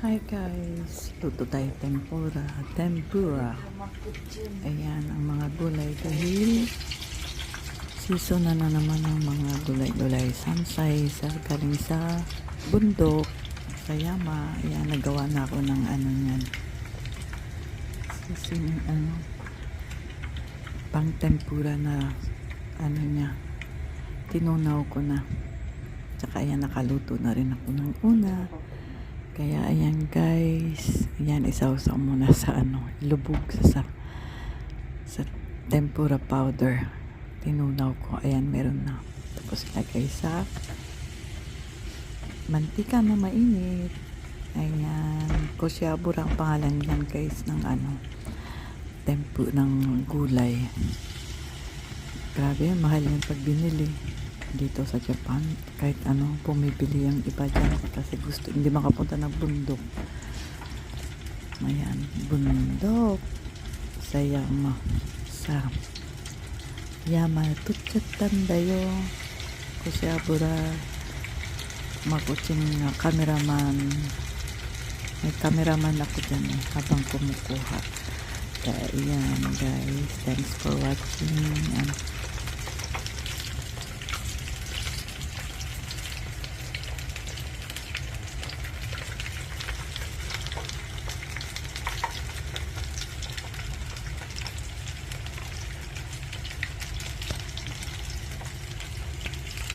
Hi guys, luto tayo tempura. Ayan ang mga gulay dahil season na naman ng mga gulay-gulay. Sansay galing sa bundok, sa Yama. Ayan, nagawa na ako ng ano yan. Pang tempura na ano niya. Tinunaw ko na. Tsaka ayan, nakaluto na rin ako ng una. Kaya ayan guys, ayan isawsaw muna sa lubog sa tempura powder. Tinunaw ko, ayan meron na. Tapos ilagay sa mantika na mainit. Ayan, kusyabura ang pangalan yan guys ng ng gulay. Grabe, mahal yan pag binili dito sa Japan. Kahit pumibili yung iba dyan kasi gusto hindi makapunta ng bundok. Ayan, bundok sa Yama, sa Yama Tutsutandayo kusyabura makuching cameraman. May cameraman ako dyan habang kumukuha. Kaya ayan guys, thanks for watching.